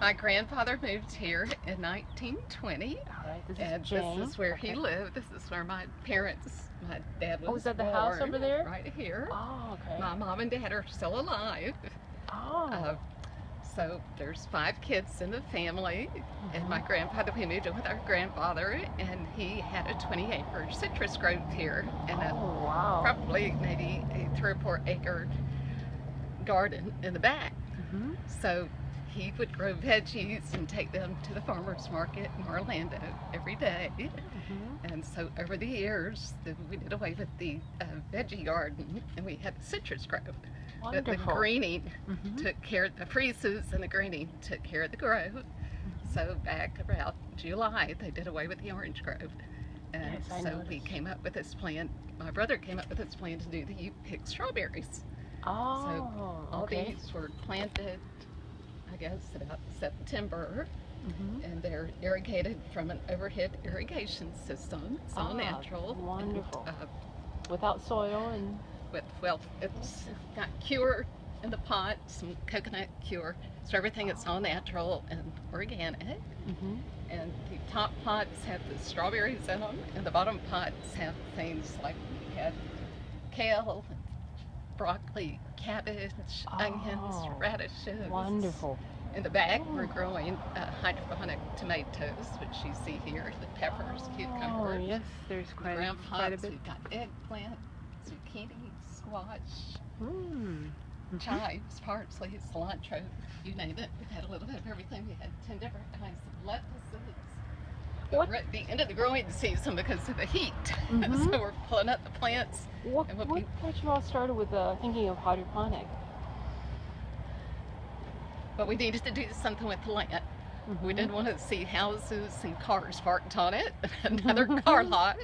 My grandfather moved here in 1920. All right, this is And Jane. this is where he lived. This is where my dad was Oh, is that the born, house over there? right here. Oh, okay. My mom and dad are still alive. Oh. So there's 5 kids in the family, and my grandfather, we moved in with our grandfather, and he had a 20-acre citrus grove here, and Oh, wow. probably maybe a 3 or 4 acre garden in the back. So he would grow veggies and take them to the farmer's market in Orlando every day. And so over the years, we did away with the veggie garden, and we had a citrus grove. But the Wonderful. greening took care of the freezes, and the greening took care of the grove. So back around July, they did away with the orange grove. And Yes, I so we noticed. came up with this plan. My brother came up with this plan to do the U-pick strawberries. Oh, So all okay. these were planted, I guess, about September, and they're irrigated from an overhead irrigation system. It's all natural. Wonderful. And, Without soil and... well, it's got cure in the pot, some coconut cure, so everything is all natural and organic. And the top pots have the strawberries in them, and the bottom pots have things like we had kale, broccoli, cabbage, onions, radishes. Wonderful. In the back, we're growing hydroponic tomatoes, which you see here, the peppers, cucumbers. Oh, yes, there's The quite ground a pots, bit. we've got eggplant, zucchini, squash, Mm. chives, parsley, cilantro, you name it. We've had a little bit of everything. We had 10 different kinds of lettuces. What- We're at the end of the growing season because of the heat. So we're pulling up the plants. What And we'll be- got you all started with thinking of hydroponic? But we needed to do something with the land. We didn't want to see houses and cars parked on it, another car lot.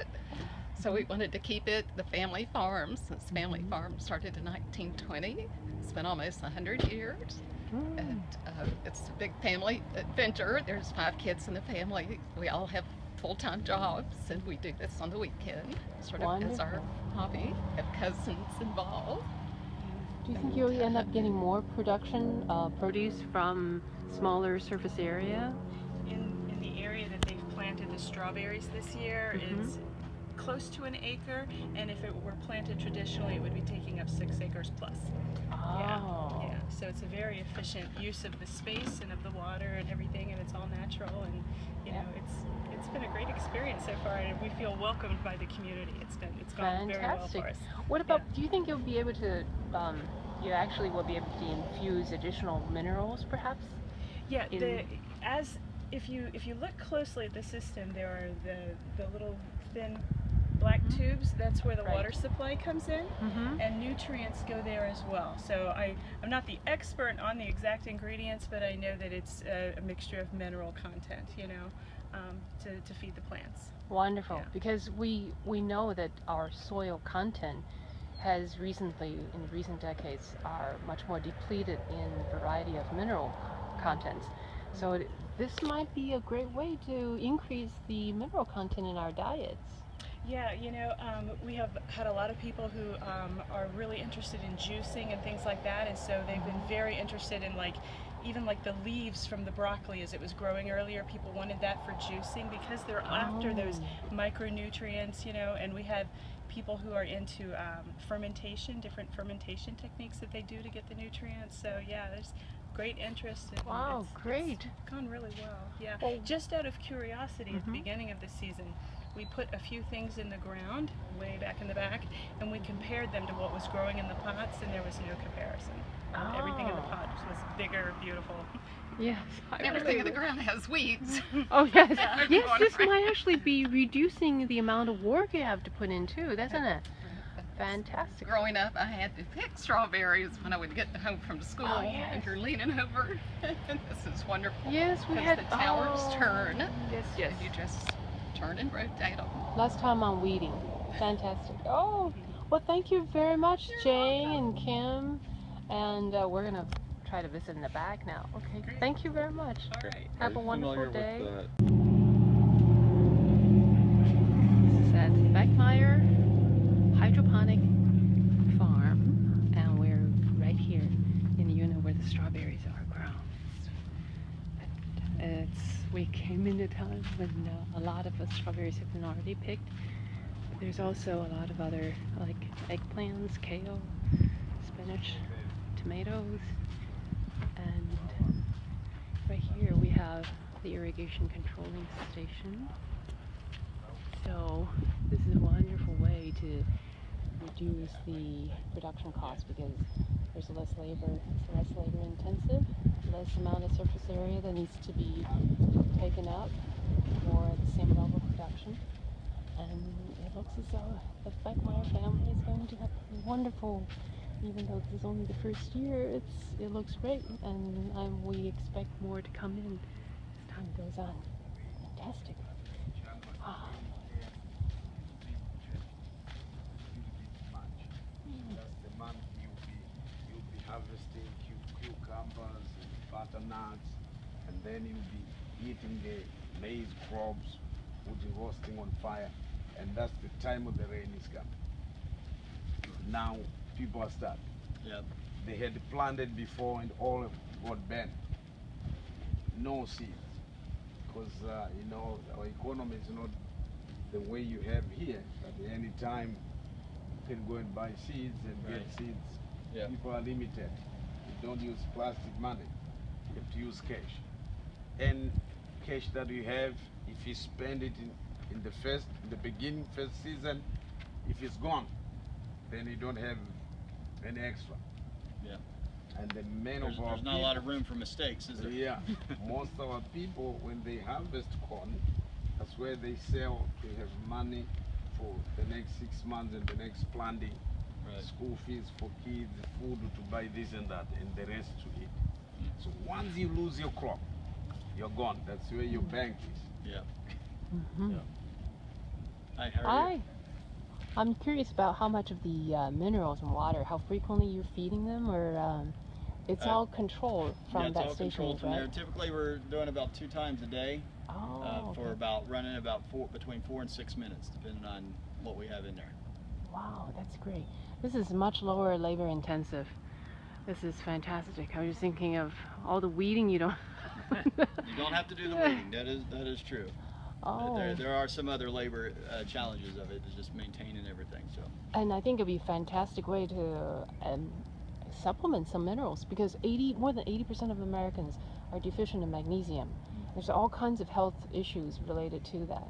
So we wanted to keep it the family farm, since family farm started in 1920. It's been almost 100 years. And it's a big family adventure. There's 5 kids in the family. We all have full-time jobs, and we do this on the weekend, sort of as our hobby. Have cousins involved. Do you think you'll end up getting more production, produce from smaller surface area? In the area that they've planted the strawberries this year, it's close to an acre, and if it were planted traditionally, it would be taking up 6 acres plus. Oh. Yeah. So it's a very efficient use of the space and of the water and everything, and it's all natural, and you know, it's been a great experience so far, and we feel welcomed by the community. It's gone very well for us. What about, do you think you'll be able to, you actually will be able to infuse additional minerals perhaps? Yeah, if you look closely at the system, there are the little thin black tubes. That's where the water supply comes in, and nutrients go there as well. So I'm not the expert on the exact ingredients, but I know that it's a mixture of mineral content, you know, to feed the plants. Wonderful, Yeah. because we know that our soil content has recently, in recent decades, are much more depleted in a variety of mineral contents. So this might be a great way to increase the mineral content in our diets. Yeah, you know, we have had a lot of people who are really interested in juicing and things like that, and so they've been very interested in even the leaves from the broccoli as it was growing earlier. People wanted that for juicing because they're after those micronutrients, you know, and we have people who are into fermentation, different fermentation techniques that they do to get the nutrients. So yeah, there's great interest. And Wow, great. It's gone really well. Yeah, Well, just out of curiosity, at the beginning of the season, we put a few things in the ground way back in the back, and we compared them to what was growing in the pots, and there was no comparison. Everything in the pots was bigger, beautiful. Yes. Everything in the ground has weeds. Oh yes, yes. Going This right. might actually be reducing the amount of work you have to put in too, doesn't it? Fantastic. Growing up, I had to pick strawberries when I would get home from school, Oh, yes. and you're leaning over. This is wonderful. Yes, we because had the towers turn, Yes, yes. and you just turn and rotate them. Last time on weeding. Fantastic. Oh, well, thank you very much, Jay and Kim. And we're gonna try to visit in the back now. Okay. Great. Thank you very much. All right. Have a wonderful day. With This is at Bekemeyer Hydroponic Farm, and we're right here in the unit where the strawberries are grown. It's when a lot of the strawberries have been already picked. There's also a lot of other, like eggplants, kale, spinach, tomatoes, and right here we have the irrigation controlling station. So this is a wonderful way to reduce the production cost because there's less labor, it's less labor intensive, less amount of surface area that needs to be taken up for the same level of production. And it looks as though the Bekemeyer family is going to have a wonderful, even though this is only the first year, it looks great, and we expect more to come in as time goes on. Fantastic. Ah. That's the month you'll be harvesting cucumbers and butternuts, and then you'll be eating the maize crops, putting roasting on fire, and that's the time of the rain is coming. Now people are starting. Yep. They had planted before and all got bent. No seeds, because you know, our economy is not the way you have here. At any time you can go and buy seeds and get seeds. Yep. People are limited. You don't use plastic money. You have to use cash. And cash that you have, if you spend it in the beginning, first season, if it's gone, then you don't have any extra. Yeah. And the men of our There's not a lot of room for mistakes, is there? Yeah. Most of our people, when they harvest corn, that's where they sell to have money for the next 6 months and the next planting, Right. school fees for kids, food to buy this and that, and the rest to eat. So once you lose your crop, you're gone. That's where your bank is. Yeah. Mm-hmm. Yeah. Hi, how are you? I'm curious about how much of the minerals and water, how frequently you're feeding them, or it's all controlled from Yeah, it's that all station, controlled from right? there. Typically we're doing about 2 times a day Oh, for okay. about running about between 4 and 6 minutes, depending on what we have in there. Wow, that's great. This is much lower labor intensive. This is fantastic. I was just thinking of all the weeding you don't. You don't have to do the weeding. That is true. Oh. There are some other labor challenges of it, is just maintaining everything. So. And I think it'd be a fantastic way to supplement some minerals because more than 80% of Americans are deficient in magnesium. There's all kinds of health issues related to that.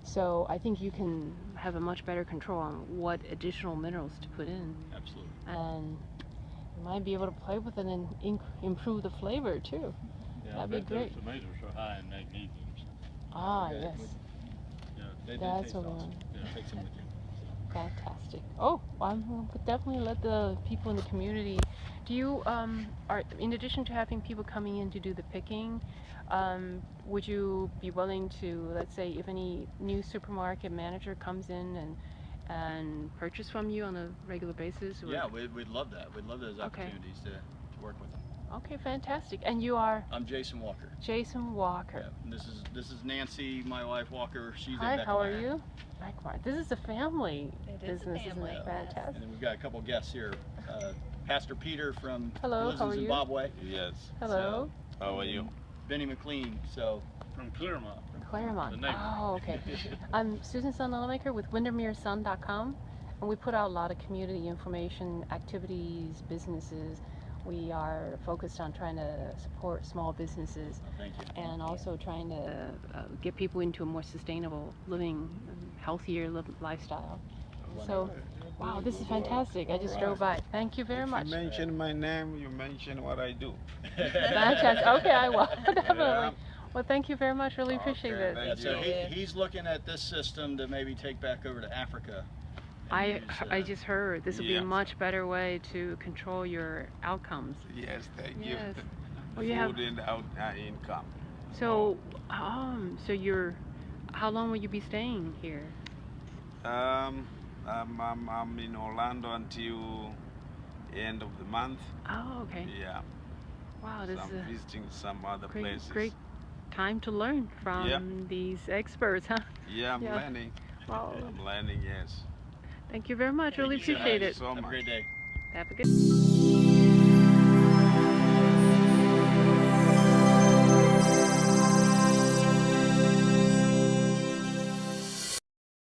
So I think you can have a much better control on what additional minerals to put in. Absolutely. And you might be able to play with it and improve the flavor too. Yeah, That'd be great. Those tomatoes are high in magnesium. So, Ah, Okay. yes. yeah, they That's taste a awesome. one. Yeah, take some with you. Fantastic. Oh, I'm going to definitely let the people in the community. Do you, in addition to having people coming in to do the picking, would you be willing to, let's say, if any new supermarket manager comes in and purchase from you on a regular basis? Or? Yeah, we'd love that. We'd love those Okay. opportunities to work with them. Okay, fantastic. And you are I'm Jason Walker. Jason Walker. Yeah, and this is Nancy, my wife Walker. She's Hi, at how are Bekemeyer. you? Bekemeyer. This is a family It is a business, family, isn't it? yes. Fantastic. And then we've got a couple guests here. Pastor Peter from Hello, lives how in are you? Zimbabwe. Yes. Hello. How are you? Benny McLean. So From Claremont. Claremont. The neighbor. Oh, okay. I'm Susan Sun Nunamaker with WindermereSun.com, and we put out a lot of community information, activities, businesses. We are focused on trying to support small businesses thank you. and also trying to get people into a more sustainable living, healthier lifestyle. So, wow, this is fantastic. I just drove by. Thank you very If much. you mention my name, you mention what I do. Fantastic. Okay, I will. Definitely. Yeah. Well, thank you very much. Really appreciate Okay, it. thank Yeah, so you. he's looking at this system to maybe take back over to Africa. and I use, just heard this would be Yeah. a much better way to control your outcomes. Yes, thank you. Yes. Well, you have Food and out income. so how long will you be staying here? I'm in Orlando until end of the month. Oh, okay. Yeah. Wow, So this I'm is visiting some other a places. great time to learn from Yeah. these experts, huh? Yeah, I'm Yeah. learning. Wow. I'm learning, yes. Thank you very much. Really Thank you. appreciate Thank you it. so Have a much. great day. Have a good